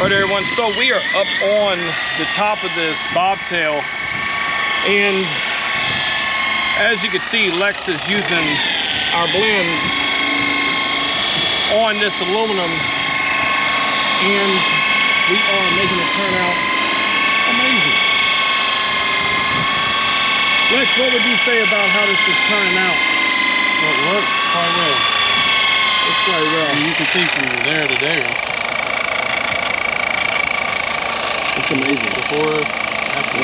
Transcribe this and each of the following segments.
All right, everyone, so we are up on the top of this bobtail, and as you can see, Lex is using our blend on this aluminum, and we are making it turn out amazing. Lex, what would you say about how this is turning out? Well, it works quite well. It's quite well. And you can see from there to there. It's amazing. Before, after.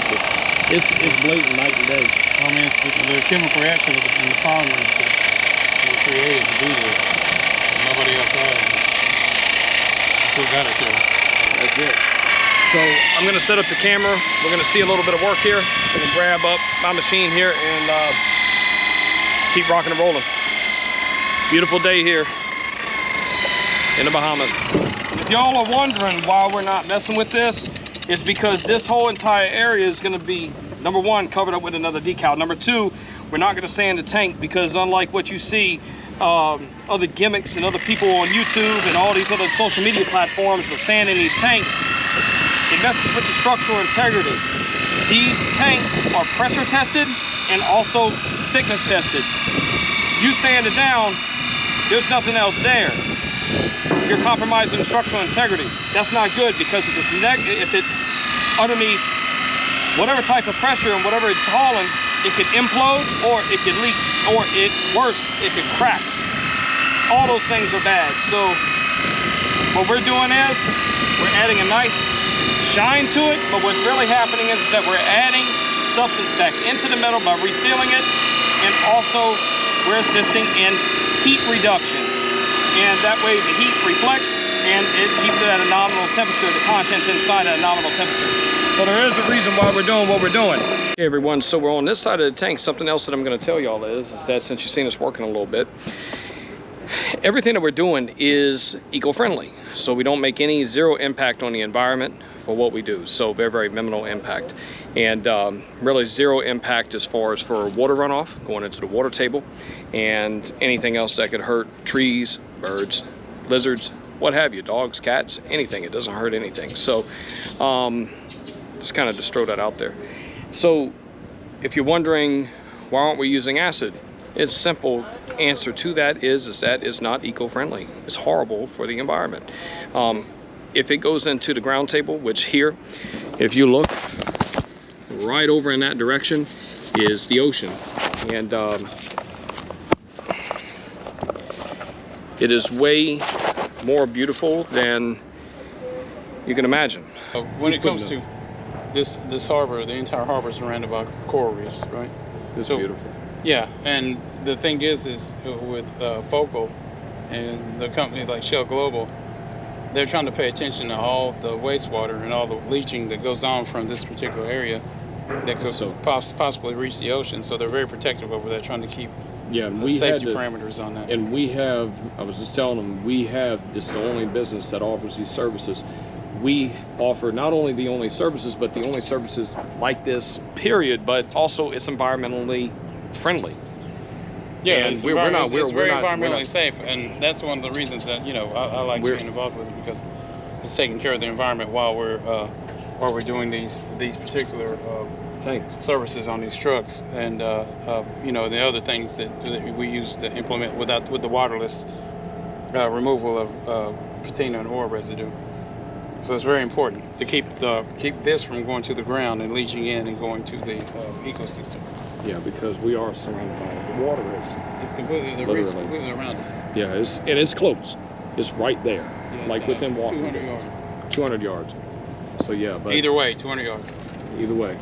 It's blatant night and day. I mean, it's the chemical reaction in the polymers that were created to do this. Nobody else has. That's what got us here. That's it. So I'm gonna set up the camera. We're gonna see a little bit of work here. I'm gonna grab up my machine here and keep rocking and rolling. Beautiful day here in the Bahamas. If y'all are wondering why we're not messing with this, it's because this whole entire area is gonna be, number one, covered up with another decal. Number two, we're not gonna sand the tank, because unlike what you see other gimmicks and other people on YouTube and all these other social media platforms are sanding these tanks, it messes with the structural integrity. These tanks are pressure tested and also thickness tested. You sand it down, there's nothing else there. You're compromising the structural integrity. That's not good, because if it's underneath whatever type of pressure and whatever it's hauling, it could implode, or it could leak, or worse, it could crack. All those things are bad. So what we're doing is we're adding a nice shine to it, but what's really happening is that we're adding substance back into the metal by resealing it, and also we're assisting in heat reduction. And that way the heat reflects and it keeps it at a nominal temperature, the contents inside at a nominal temperature. So there is a reason why we're doing what we're doing. Hey everyone, so we're on this side of the tank. Something else that I'm gonna tell y'all is that since you've seen us working a little bit, everything that we're doing is eco-friendly. So we don't make any zero impact on the environment for what we do. So very, very minimal impact. And really zero impact as far as for water runoff going into the water table and anything else that could hurt trees, birds, lizards, what have you, dogs, cats, anything. It doesn't hurt anything. So just kind of just throw that out there. So if you're wondering why aren't we using acid, its simple answer to that is that it's not eco-friendly. It's horrible for the environment. If it goes into the ground table, which here, if you look right over in that direction, is the ocean. And it is way more beautiful than you can imagine. When it comes to this harbor, the entire harbor is surrounded by coral reefs, right? It's beautiful. Yeah, and the thing is with Focal and the company like Shell Global, they're trying to pay attention to all the wastewater and all the leaching that goes on from this particular area that could possibly reach the ocean. So they're very protective over that, trying to keep safety parameters on that. And we have, I was just telling them, we have this the only business that offers these services. We offer not only the only services, but the only services like this, period, but also it's environmentally friendly. Yeah, and it's very environmentally safe, and that's one of the reasons that I like being involved with it, because it's taking care of the environment while we're doing these particular services on these trucks, and the other things that we use to implement with the waterless removal of patina and oil residue. So it's very important to keep this from going to the ground and leaching in and going to the ecosystem. Yeah, because we are surrounded by the water. It's completely, the reef's completely around us. Yeah, it's close. It's right there, yeah, like within walking 200 distance. yards. 200 yards. So yeah, but either way, 200 yards. Either way.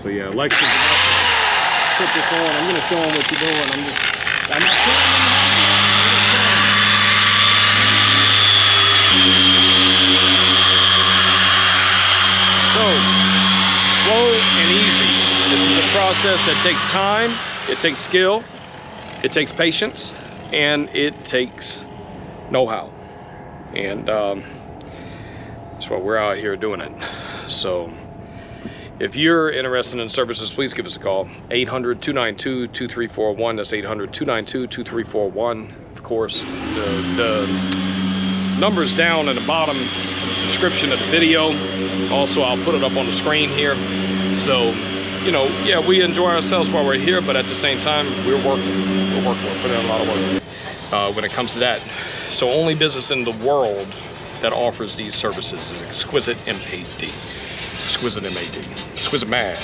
So yeah, Lex, put this on. I'm gonna show them what you're doing. I'm not telling them how to do it. So, slow and easy. This is a process that takes time, it takes skill, it takes patience, and it takes know-how. And that's why we're out here doing it. So if you're interested in services, please give us a call. 800-292-2341. That's 800-292-2341. Of course, the numbers down at the bottom description of the video. Also, I'll put it up on the screen here. So, you know, yeah, we enjoy ourselves while we're here, but at the same time, we're working. We're putting in a lot of work when it comes to that. So only business in the world that offers these services is Exquisite MAD. Exquisite MAD. Exquisite Mad.